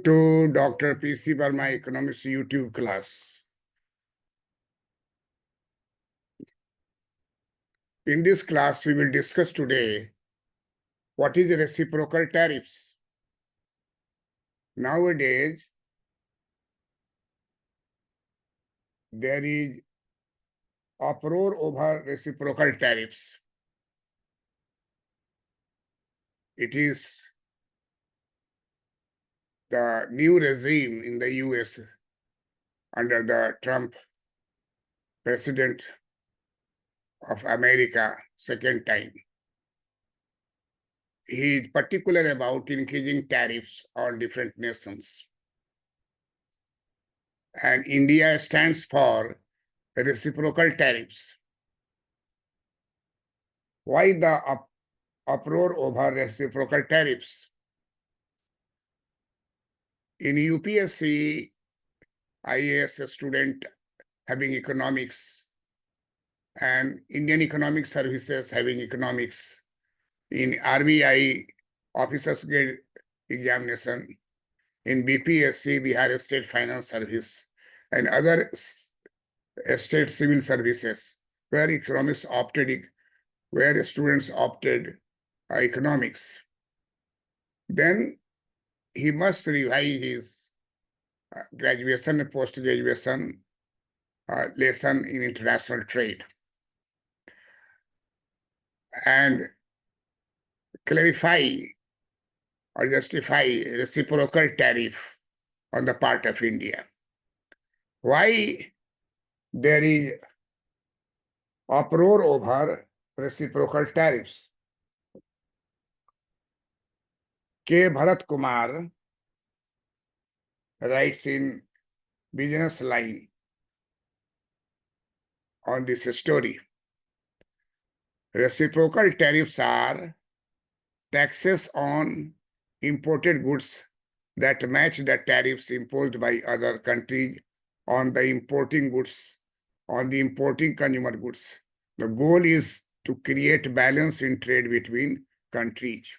Welcome to Dr. PC Verma Economics YouTube class. In this class, we will discuss today what is reciprocal tariffs. Nowadays, there is uproar over reciprocal tariffs. It is the new regime in the US under the Trump president of America, second time. He is particular about increasing tariffs on different nations. And India stands for reciprocal tariffs. Why the uproar over reciprocal tariffs? In UPSC, IAS student having economics and Indian Economic Services having economics, in RBI officers grade examination, in BPSC, Bihar State Finance Service, and other state civil services, where economics opted, where students opted economics. Then he must revise his graduation and post-graduation lesson in international trade and clarify or justify reciprocal tariff on the part of India. Why there is uproar over reciprocal tariffs? K. Bharat Kumar writes in Business Line on this story. Reciprocal tariffs are taxes on imported goods that match the tariffs imposed by other countries on the importing goods, on the importing consumer goods. The goal is to create balance in trade between countries.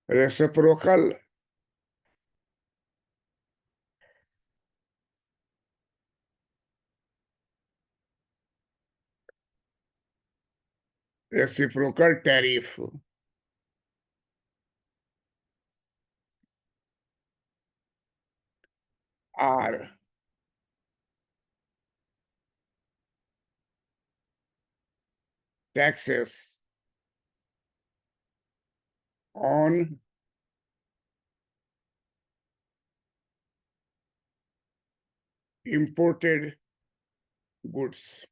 Reciprocal tariff are taxes on imported goods.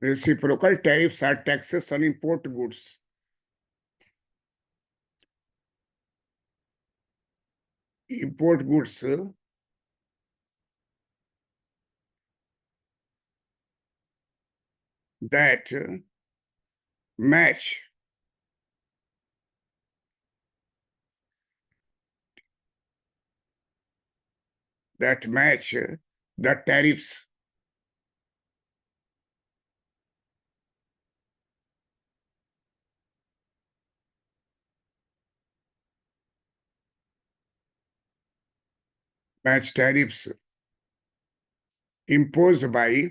Reciprocal tariffs are taxes on import goods. Import goods that match the tariffs imposed by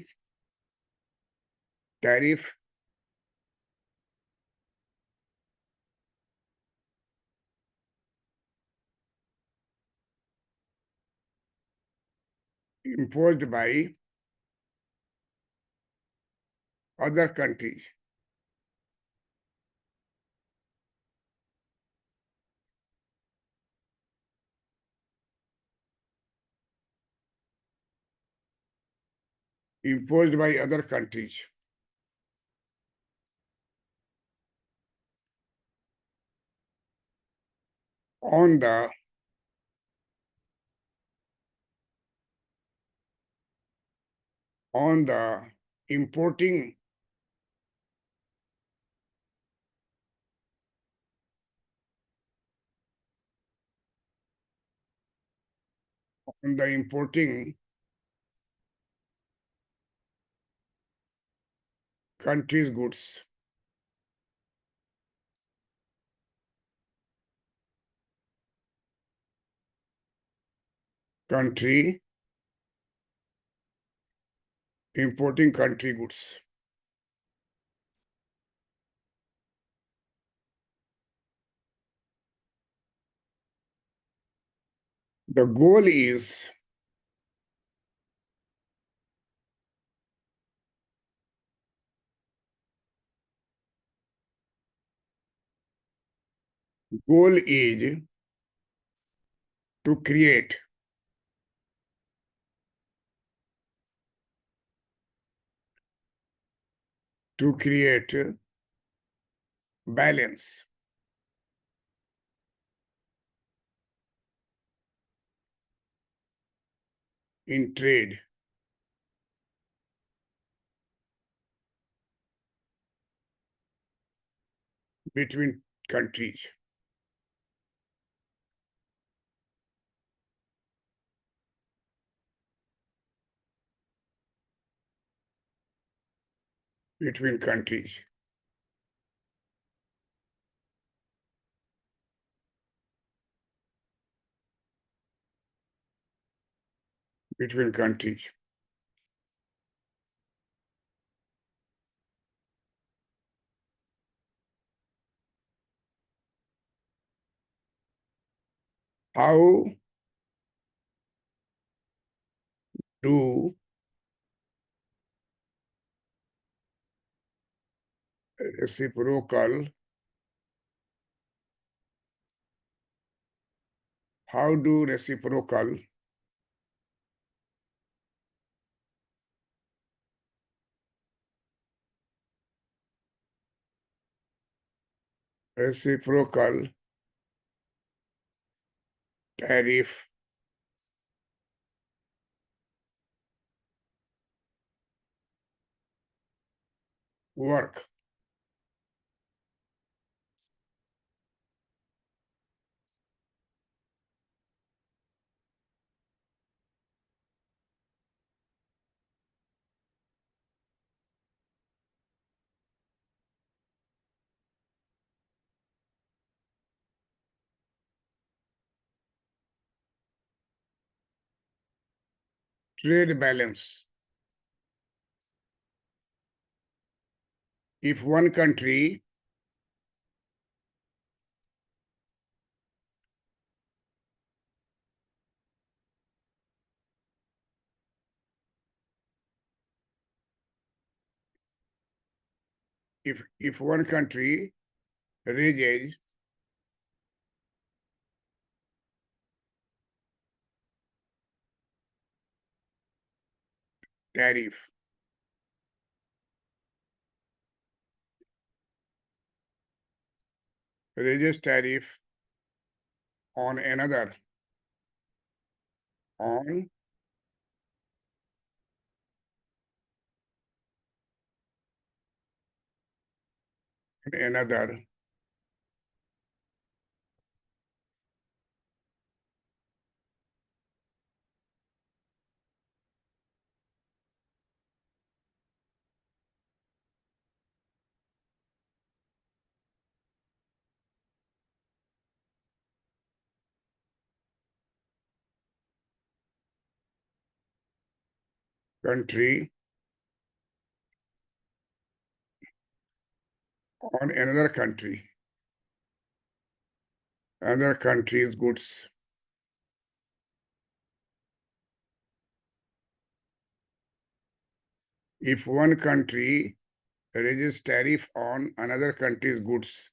tariff imposed by other countries. Imposed by other countries on the importing on the importing countries' goods. Country importing country goods. The goal is to create balance in trade between countries. Between countries. Between countries. How do reciprocal how do reciprocal tariff work? Trade balance. If one country if one country raises tariff tariff on on another country on another country's goods. If one country raises tariff on another country's goods,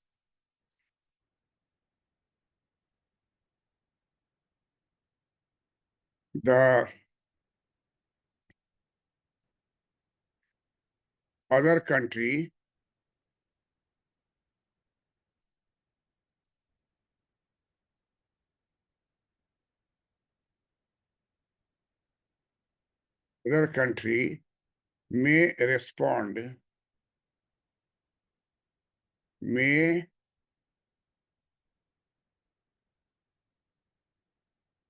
the other country other country may may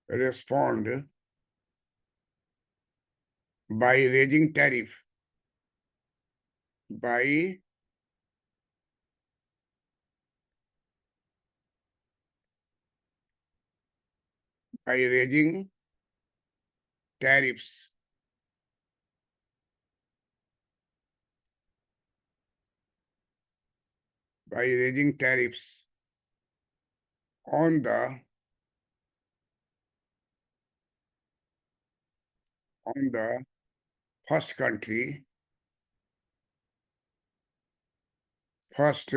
respond by raising tariff by raising tariffs on the first country first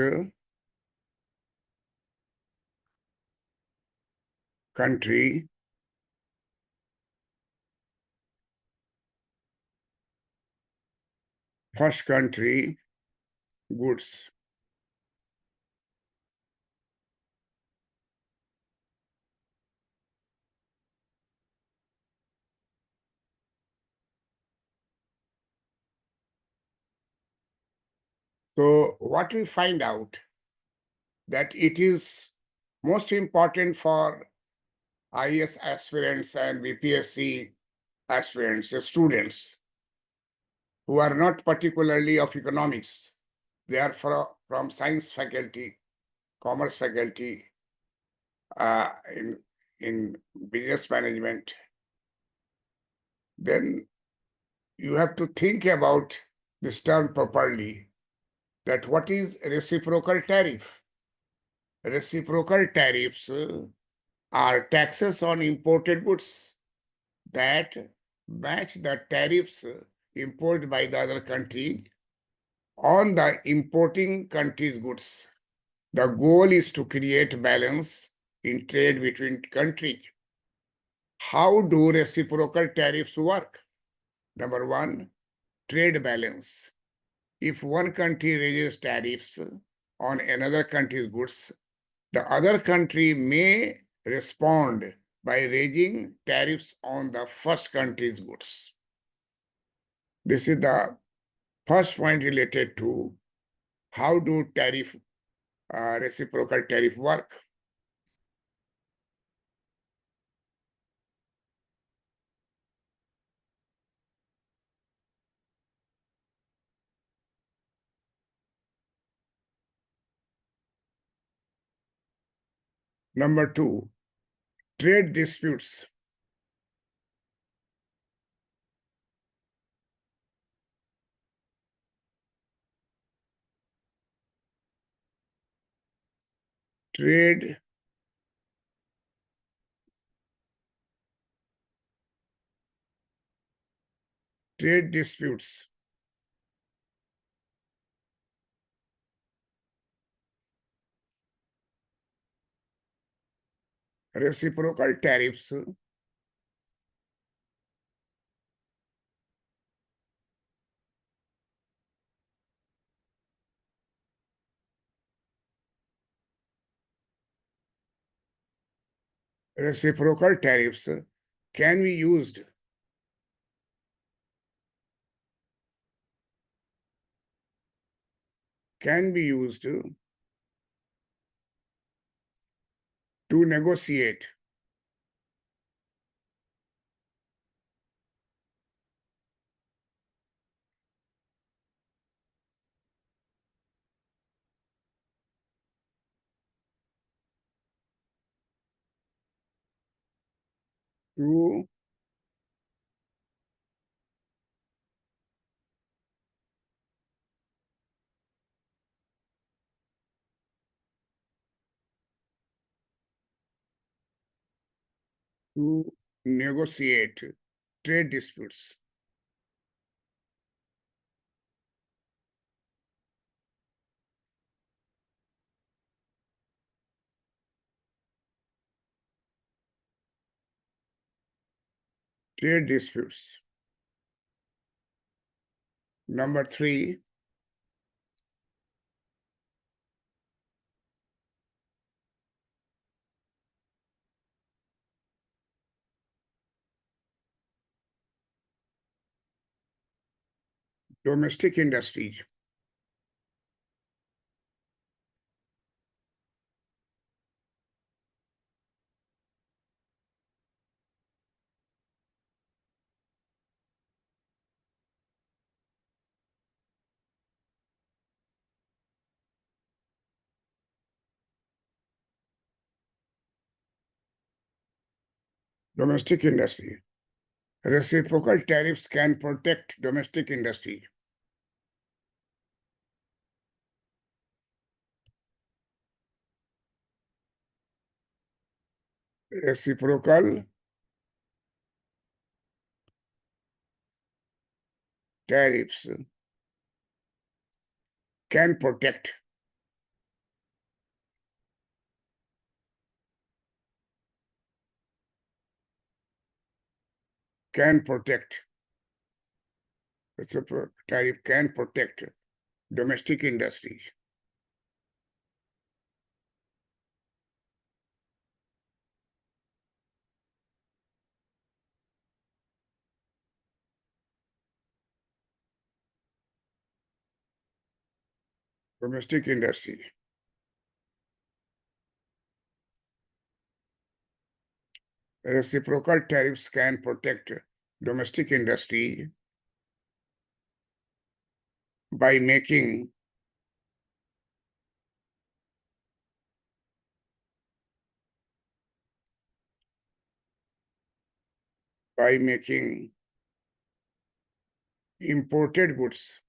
country first country goods. So what we find out that it is most important for IAS aspirants and BPSC aspirants, students who are not particularly of economics. They are from science faculty, commerce faculty, uh, in, in business management. Then you have to think about this term properly, that what is reciprocal tariff? Reciprocal tariffs are taxes on imported goods that match the tariffs imposed by the other country on the importing country's goods. The goal is to create balance in trade between countries. How do reciprocal tariffs work? Number one, trade balance. If one country raises tariffs on another country's goods, the other country may respond by raising tariffs on the first country's goods. This is the first point related to how do reciprocal tariff work. Number two, trade disputes. Trade disputes. Reciprocal tariffs reciprocal tariffs can be used to negotiate to to negotiate trade disputes. Trade disputes. Number 3, domestic industries. Domestic industry. Reciprocal tariffs can protect domestic industry. Reciprocal tariffs can protect reciprocal tariff can protect domestic industries. Domestic industry. Reciprocal tariffs can protect domestic industry by making imported goods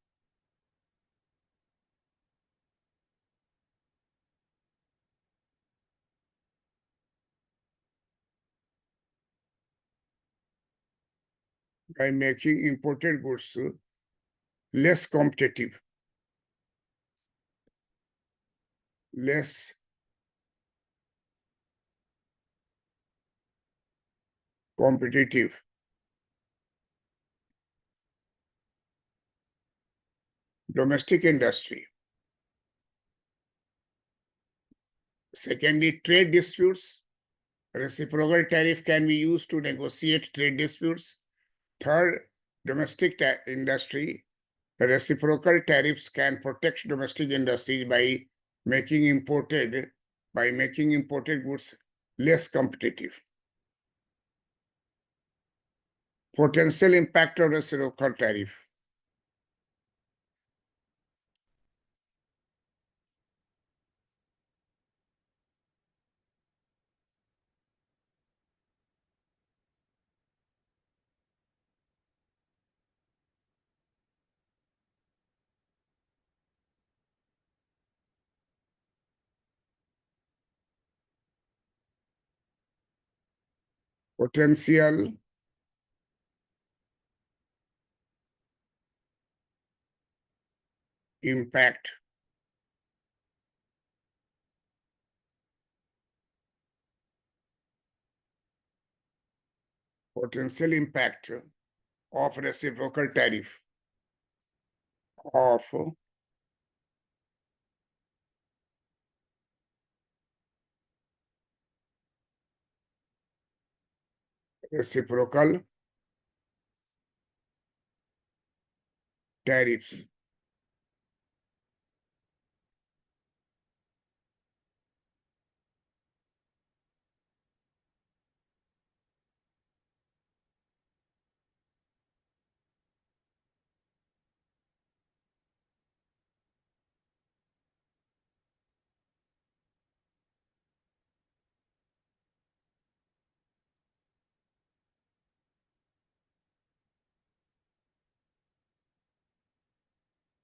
less competitive, less competitive. Domestic industry. Secondly, trade disputes. Reciprocal tariff can be used to negotiate trade disputes. Third, domestic industry. Reciprocal tariffs can protect domestic industries by making imported goods less competitive. Potential impact of reciprocal tariff. Potential impact of reciprocal tariff of reciprocal tariffs.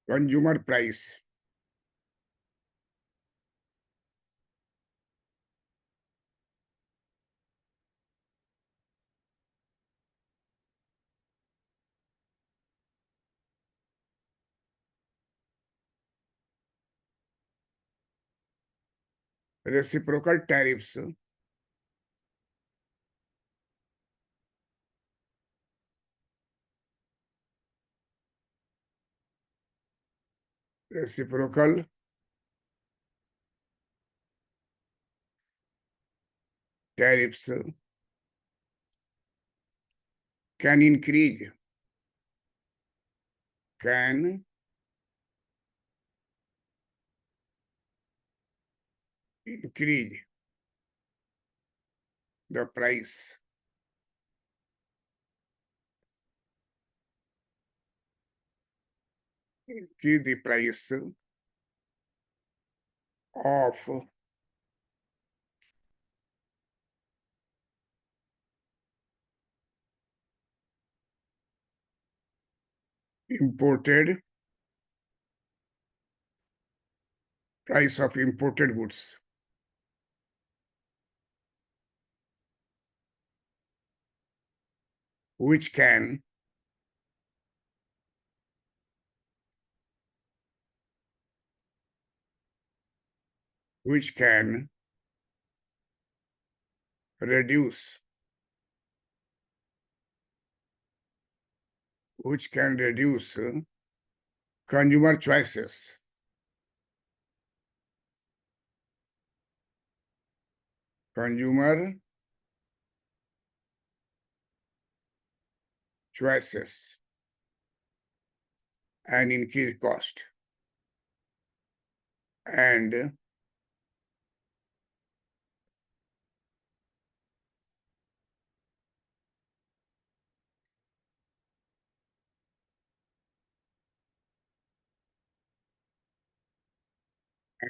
Consumer price. reciprocal tariffs reciprocal tariffs can increase can increase the price increase the price of imported price of imported goods which can reduce consumer choices consumer choices and increase cost and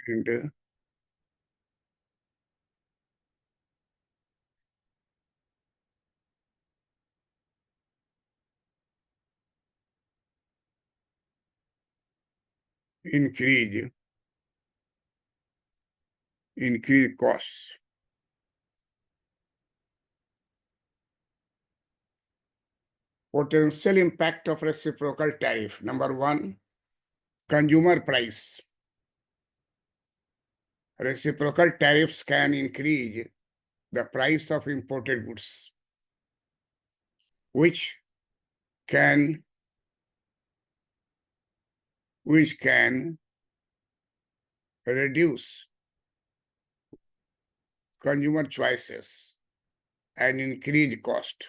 and increase costs. Potential impact of reciprocal tariff. Number one, consumer price. Reciprocal tariffs can increase the price of imported goods, which can reduce consumer choices and increase cost.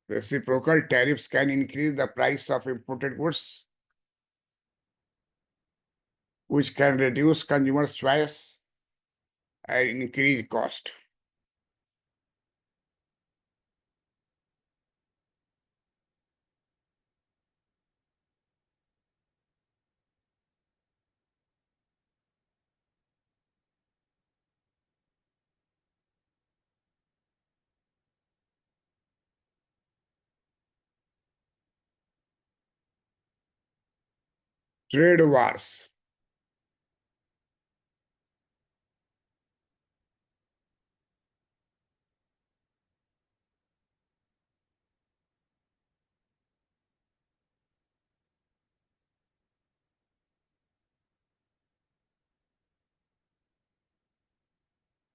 Reciprocal tariffs can increase the price of imported goods, which can reduce consumers' choice and increase cost. Trade wars.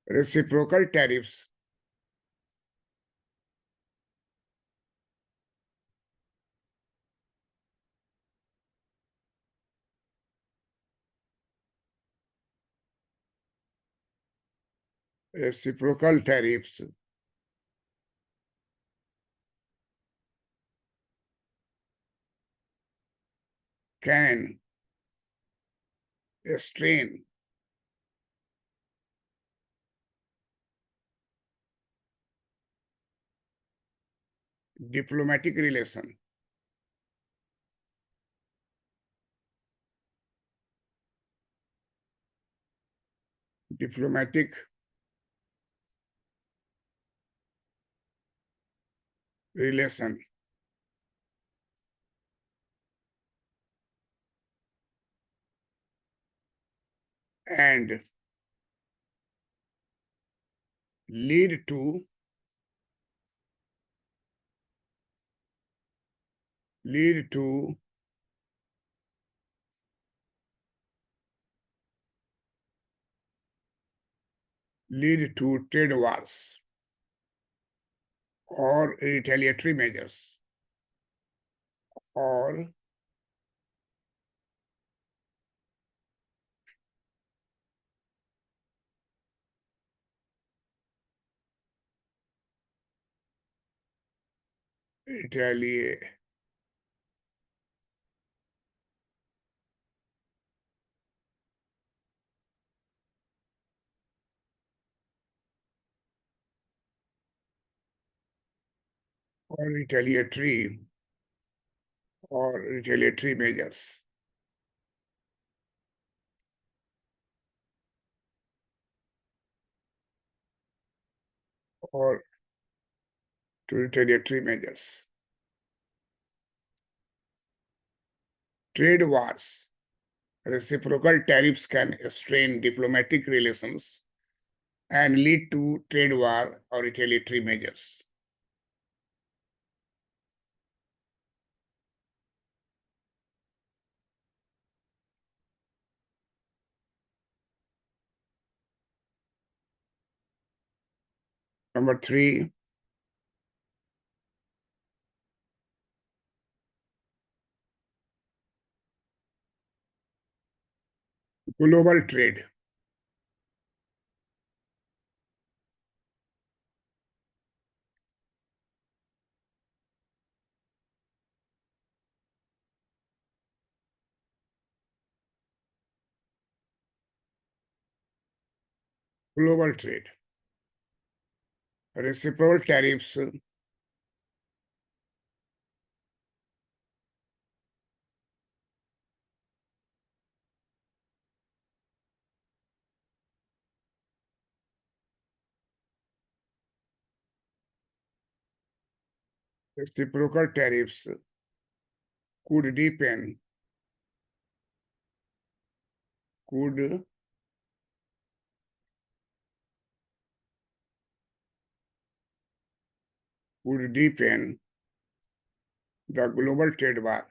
Reciprocal tariffs reciprocal tariffs can strain diplomatic relation diplomatic relation and lead to lead to lead to trade wars or retaliatory measures or retaliatory or retaliatory measures or to retaliatory measures. Trade wars. Reciprocal tariffs can strain diplomatic relations and lead to trade war or retaliatory measures. Number three, global trade. Global trade. Reciprocal tariffs reciprocal tariffs could deepen could would deepen the global trade war,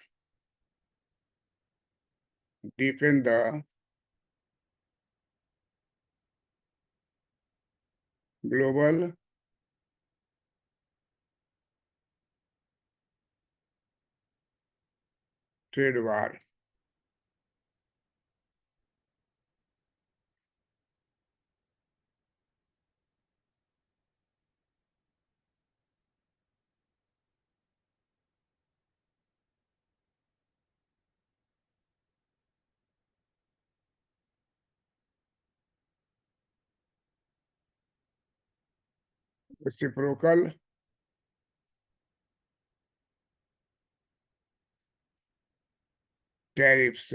deepen the global trade war. Reciprocal tariffs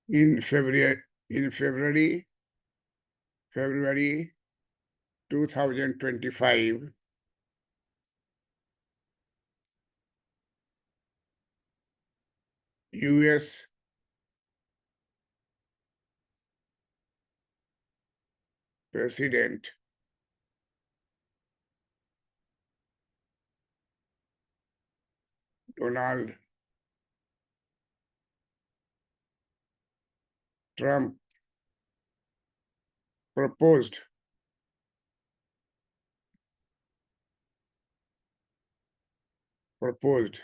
in February 2025, US President Donald Trump proposed proposed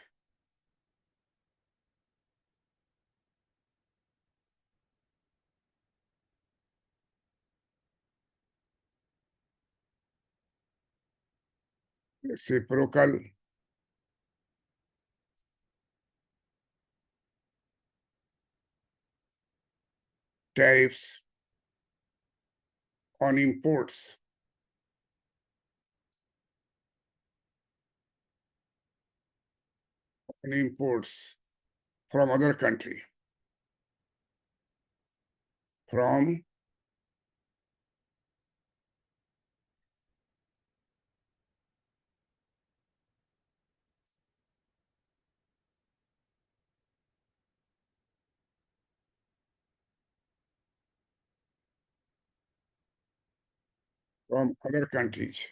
reciprocal tariffs on imports on imports from other country. From other countries.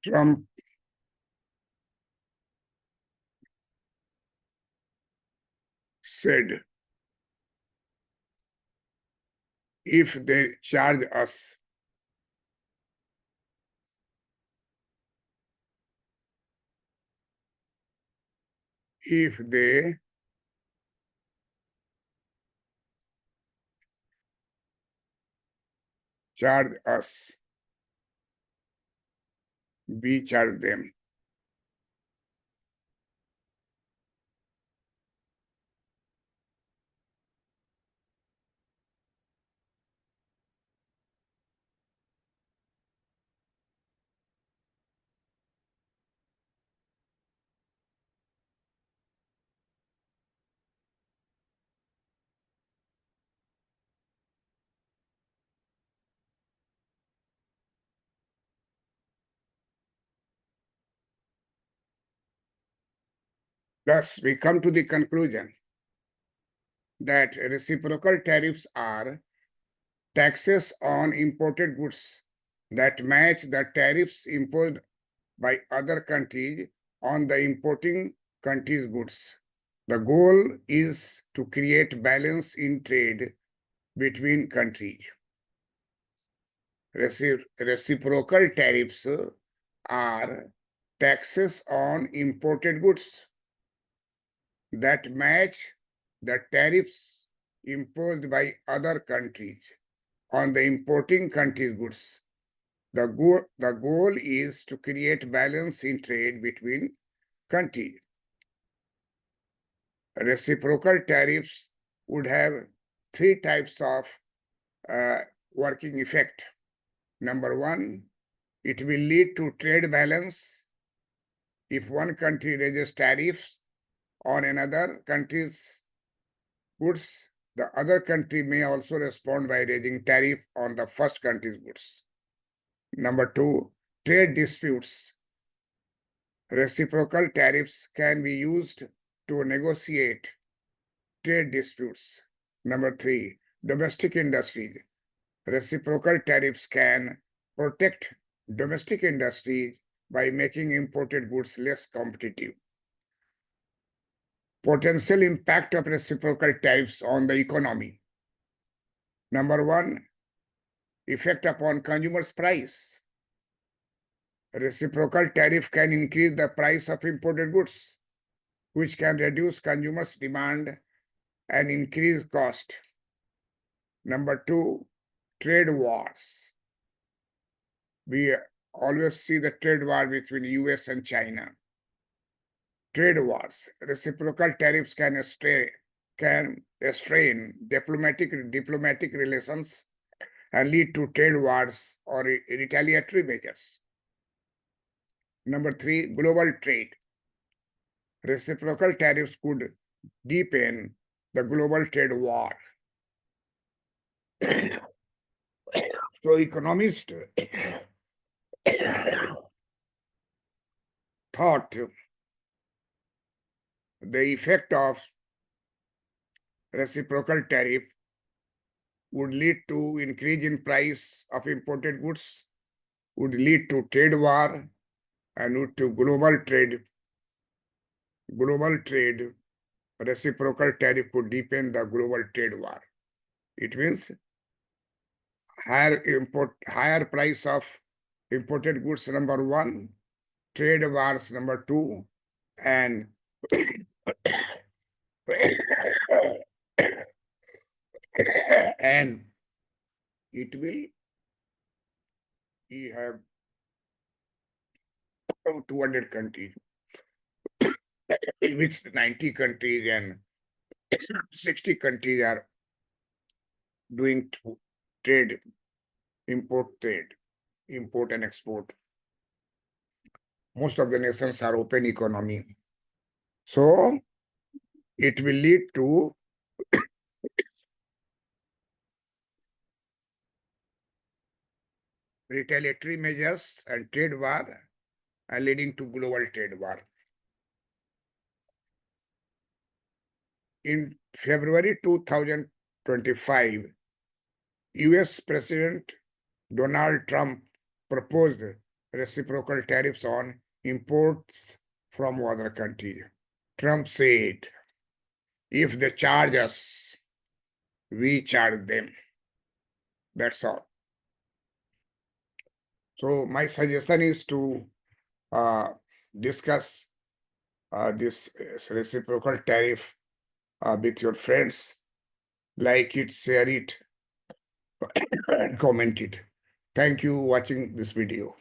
Trump said, if they charge us if they charge us, we charge them. Thus, we come to the conclusion that reciprocal tariffs are taxes on imported goods that match the tariffs imposed by other countries on the importing country's goods. The goal is to create balance in trade between countries. Reciprocal tariffs are taxes on imported goods that match the tariffs imposed by other countries on the importing country's goods. The goal is to create balance in trade between countries. Reciprocal tariffs would have three types of working effect. Number one, it will lead to trade balance. If one country raises tariffs on another country's goods, the other country may also respond by raising tariff on the first country's goods. Number two, trade disputes. Reciprocal tariffs can be used to negotiate trade disputes. Number three, domestic industries. Reciprocal tariffs can protect domestic industries by making imported goods less competitive. Potential impact of reciprocal tariffs on the economy. Number one, effect upon consumers' price. Reciprocal tariff can increase the price of imported goods, which can reduce consumers' demand and increase cost. Number two, trade wars. We always see the trade war between US and China. Trade wars. Reciprocal tariffs can strain diplomatic relations and lead to trade wars or retaliatory measures. Number three, global trade. Reciprocal tariffs could deepen the global trade war. So economists thought the effect of reciprocal tariff would lead to increase in price of imported goods, would lead to trade war, and would to global trade. Reciprocal tariff could deepen the global trade war. It means higher price of imported goods, number one, trade wars, number two, and and it will we have 200 countries, in which 90 countries and 60 countries are doing trade, import and export. Most of the nations are open economy. So it will lead to retaliatory measures and trade war, and leading to global trade war. In February 2025, US President Donald Trump proposed reciprocal tariffs on imports from other countries. Trump said, if they charge us, we charge them. That's all. So my suggestion is to discuss this reciprocal tariff with your friends, like it, share it, and comment it. Thank you for watching this video.